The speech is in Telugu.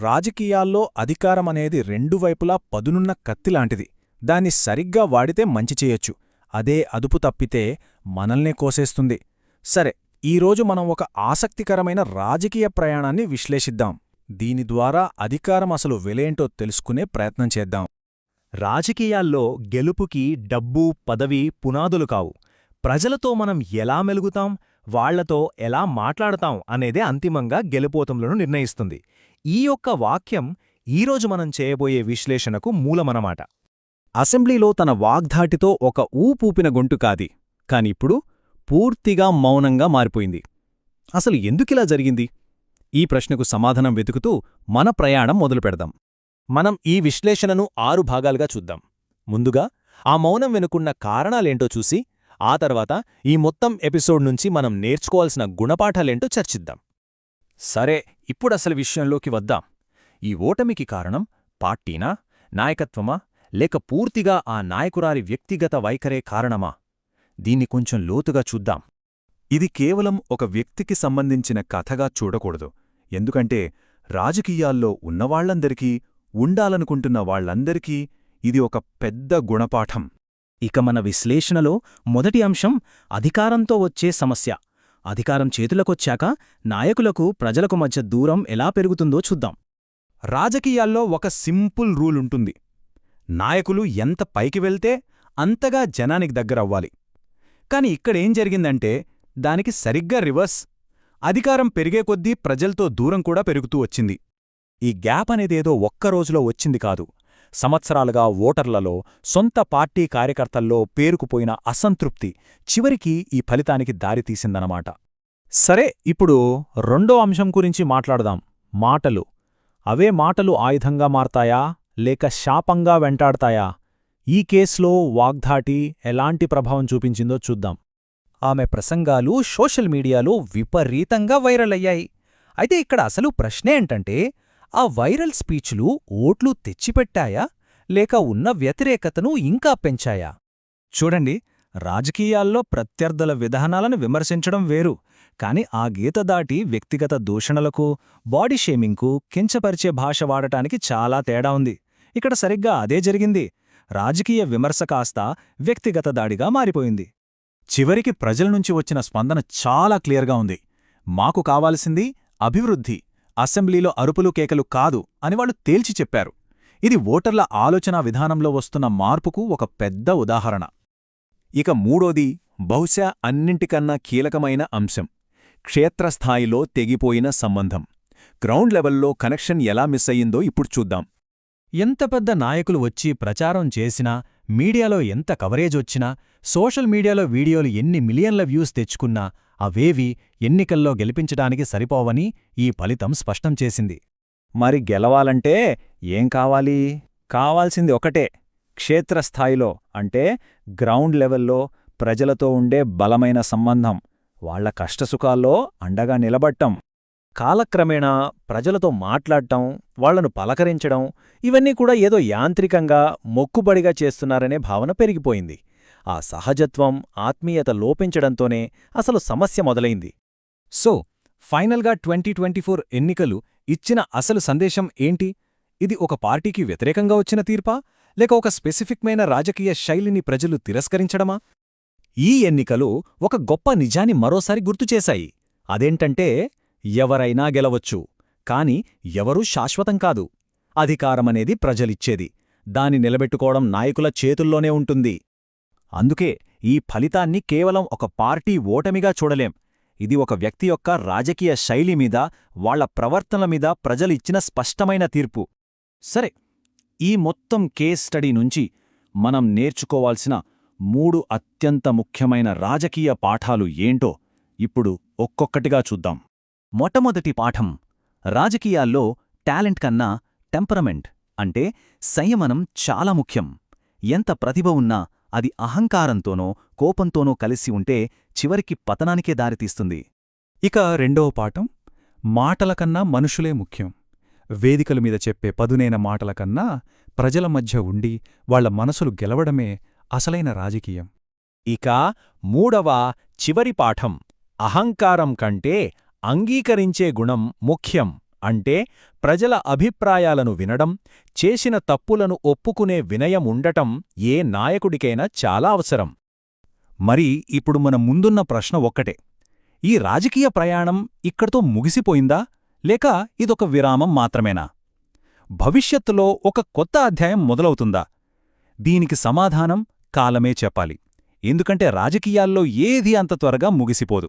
రాజకీయాల్లో అధికారమనేది రెండు వైపులా పదునున్న కత్తిలాంటిది. దాన్ని సరిగ్గా వాడితే మంచి చేయొచ్చు. అదే అదుపు తప్పితే మనల్నే కోసేస్తుంది. సరే, ఈరోజు మనం ఒక ఆసక్తికరమైన రాజకీయ ప్రయాణాన్ని విశ్లేషిద్దాం. దీని ద్వారా అధికారం అసలు విలేంటో తెలుసుకునే ప్రయత్నం చేద్దాం. రాజకీయాల్లో గెలుపుకి డబ్బు, పదవి పునాదులు కావు. ప్రజలతో మనం ఎలా మెలుగుతాం, వాళ్లతో ఎలా మాట్లాడతాం అనేదే అంతిమంగా గెలుపోతంలను నిర్ణయిస్తుంది. ఈ యొక్క వాక్యం ఈరోజు మనం చేయబోయే విశ్లేషణకు మూలమనమాట. అసెంబ్లీలో తన వాగ్ధాటితో ఒక ఊపూపిన గొంతుకాది, కానిప్పుడు పూర్తిగా మౌనంగా మారిపోయింది. అసలు ఎందుకిలా జరిగింది? ఈ ప్రశ్నకు సమాధానం వెతుకుతూ మన ప్రయాణం మొదలుపెడదాం. మనం ఈ విశ్లేషణను 6 భాగాలుగా చూద్దాం. ముందుగా ఆ మౌనం వెనుకున్న కారణాలేంటో చూసి, ఆ తర్వాత ఈ మొత్తం ఎపిసోడ్ నుంచి మనం నేర్చుకోవాల్సిన గుణపాఠాలేంటో చర్చిద్దాం. సరే, ఇప్పుడసలు విషయంలోకి వద్దాం. ఈ ఓటమికి కారణం పార్టీనా, నాయకత్వమా, లేక పూర్తిగా ఆ నాయకురాలి వ్యక్తిగత వైఖరే కారణమా? దీన్ని కొంచెం లోతుగా చూద్దాం. ఇది కేవలం ఒక వ్యక్తికి సంబంధించిన కథగా చూడకూడదు. ఎందుకంటే రాజకీయాల్లో ఉన్నవాళ్లందరికీ, ఉండాలనుకుంటున్న వాళ్లందరికీ ఇది ఒక పెద్ద గుణపాఠం. ఇక మన విశ్లేషణలో మొదటి అంశం అధికారంతో వచ్చే సమస్య. అధికారం చేతులకొచ్చాక నాయకులకు, ప్రజలకు మధ్య దూరం ఎలా పెరుగుతుందో చూద్దాం. రాజకీయాల్లో ఒక సింపుల్ రూల్ ఉంటుంది. నాయకులు ఎంత పైకి వెళ్తే అంతగా జనానికి దగ్గరవ్వాలి. కాని ఇక్కడేం జరిగిందంటే దానికి సరిగ్గా రివర్స్. అధికారం పెరిగే కొద్దీ ప్రజలతో దూరం కూడా పెరుగుతూ వచ్చింది. ఈ గ్యాప్ అనేదేదో ఒక్కరోజులో వచ్చింది కాదు. సంవత్సరాలుగా ఓటర్లలో, సొంత పార్టీ కార్యకర్తల్లో పేరుకుపోయిన అసంతృప్తి చివరికి ఈ ఫలితానికి దారితీసిందనమాట. సరే, ఇప్పుడు రెండో అంశం గురించి మాట్లాడదాం. మాటలు. అవే మాటలు ఆయుధంగా మారతాయా, లేక శాపంగా వెంటాడతాయా? ఈ కేసులో వాగ్ధాటి ఎలాంటి ప్రభావం చూపించిందో చూద్దాం. ఆమె ప్రసంగాలు సోషల్ మీడియాలో విపరీతంగా వైరల్ అయ్యాయి. అయితే ఇక్కడ అసలు ప్రశ్నేంటంటే, ఆ వైరల్ స్పీచ్లు ఓట్లు తెచ్చిపెట్టాయా, లేక ఉన్న వ్యతిరేకతను ఇంకా పెంచాయా? చూడండి, రాజకీయాల్లో ప్రత్యర్థుల విధానాలను విమర్శించడం వేరు, కాని ఆ గీత దాటి వ్యక్తిగత దూషణలకు, బాడీ షేమింగ్కు, కించపరిచే భాష వాడటానికి చాలా తేడా ఉంది. ఇక్కడ సరిగ్గా అదే జరిగింది. రాజకీయ విమర్శ కాస్త వ్యక్తిగత దాడిగా మారిపోయింది. చివరికి ప్రజల నుంచి వచ్చిన స్పందన చాలా క్లియర్గా ఉంది. మాకు కావాల్సింది అభివృద్ధి, అసెంబ్లీలో అరుపులు కేకలు కాదు అని వాళ్ళు తేల్చి చెప్పారు. ఇది ఓటర్ల ఆలోచనా విధానంలో వస్తున్న మార్పుకు ఒక పెద్ద ఉదాహరణ. ఇక మూడోది, బహుశా అన్నింటికన్నా కీలకమైన అంశం, క్షేత్రస్థాయిలో తెగిపోయిన సంబంధం. గ్రౌండ్ లెవెల్లో కనెక్షన్ ఎలా మిస్ అయ్యిందో ఇప్పుడు చూద్దాం. ఎంత పెద్ద నాయకులు వచ్చి ప్రచారం చేసినా, మీడియాలో ఎంత కవరేజొచ్చినా, సోషల్ మీడియాలో వీడియోలు ఎన్ని మిలియన్ల వ్యూస్ తెచ్చుకున్నా అవేవీ ఎన్నికల్లో గెలిపించడానికి సరిపోవని ఈ ఫలితం స్పష్టం చేసింది. మరి గెలవాలంటే ఏం కావాలి? కావాల్సింది ఒకటే, క్షేత్రస్థాయిలో అంటే గ్రౌండ్ లెవెల్లో ప్రజలతో ఉండే బలమైన సంబంధం, వాళ్ల కష్టసుఖాల్లో అండగా నిలబట్టం. కాలక్రమేణా ప్రజలతో మాట్లాడటం, వాళ్లను పలకరించడం, ఇవన్నీ కూడా ఏదో యాంత్రికంగా, మొక్కుబడిగా చేస్తున్నారనే భావన పెరిగిపోయింది. ఆ సహజత్వం, ఆత్మీయత లోపించడంతోనే అసలు సమస్య మొదలైంది. సో, ఫైనల్గా 2024 ఎన్నికలు ఇచ్చిన అసలు సందేశం ఏంటి? ఇది ఒక పార్టీకి వ్యతిరేకంగా వచ్చిన తీర్పా, లేక ఒక స్పెసిఫిక్మైన రాజకీయ శైలిని ప్రజలు తిరస్కరించడమా? ఈ ఎన్నికలు ఒక గొప్ప నిజాన్ని మరోసారి గుర్తుచేశాయి. అదేంటంటే, ఎవరైనా గెలవచ్చు, కాని ఎవరూ శాశ్వతం కాదు. అధికారమనేది ప్రజలిచ్చేది. దాన్ని నిలబెట్టుకోవడం నాయకుల చేతుల్లోనే ఉంటుంది. అందుకే ఈ ఫలితాన్ని కేవలం ఒక పార్టీ ఓటమిగా చూడలేం. ఇది ఒక వ్యక్తి యొక్క రాజకీయ శైలి మీద, వాళ్ల ప్రవర్తనల మీద ప్రజలిచ్చిన స్పష్టమైన తీర్పు. సరే, ఈ మొత్తం కేస్ స్టడీ నుంచి మనం నేర్చుకోవాల్సిన 3 అత్యంత ముఖ్యమైన రాజకీయ పాఠాలు ఏంటో ఇప్పుడు ఒక్కొక్కటిగా చూద్దాం. మొట్టమొదటి పాఠం, రాజకీయాల్లో టాలెంట్ కన్నా టెంపరమెంట్ అంటే సంయమనం చాలా ముఖ్యం. ఎంత ప్రతిభ ఉన్నా అది అహంకారంతోనో, కోపంతోనో కలిసి ఉంటే చివరికి పతనానికే దారితీస్తుంది. ఇక రెండవ పాఠం, మాటలకన్నా మనుషులే ముఖ్యం. వేదికల మీద చెప్పే పదునైన మాటలకన్నా ప్రజల మధ్య ఉండి వాళ్ల మనసులు గెలవడమే అసలైన రాజకీయం. ఇక మూడవ, చివరి పాఠం, అహంకారం కంటే అంగీకరించే గుణం ముఖ్యం అంటే ప్రజల అభిప్రాయాలను వినడం, చేసిన తప్పులను ఒప్పుకునే వినయం ఉండటం ఏ నాయకుడికైనా చాలా అవసరం. మరి ఇప్పుడు మన ముందున్న ప్రశ్న ఒక్కటే. ఈ రాజకీయ ప్రయాణం ఇక్కడితో ముగిసిపోయిందా, లేక ఇదొక విరామం మాత్రమేనా? భవిష్యత్తులో ఒక కొత్త అధ్యాయం మొదలవుతుందా? దీనికి సమాధానం కాలమే చెప్పాలి. ఎందుకంటే రాజకీయాల్లో ఏదీ అంత త్వరగా ముగిసిపోదు.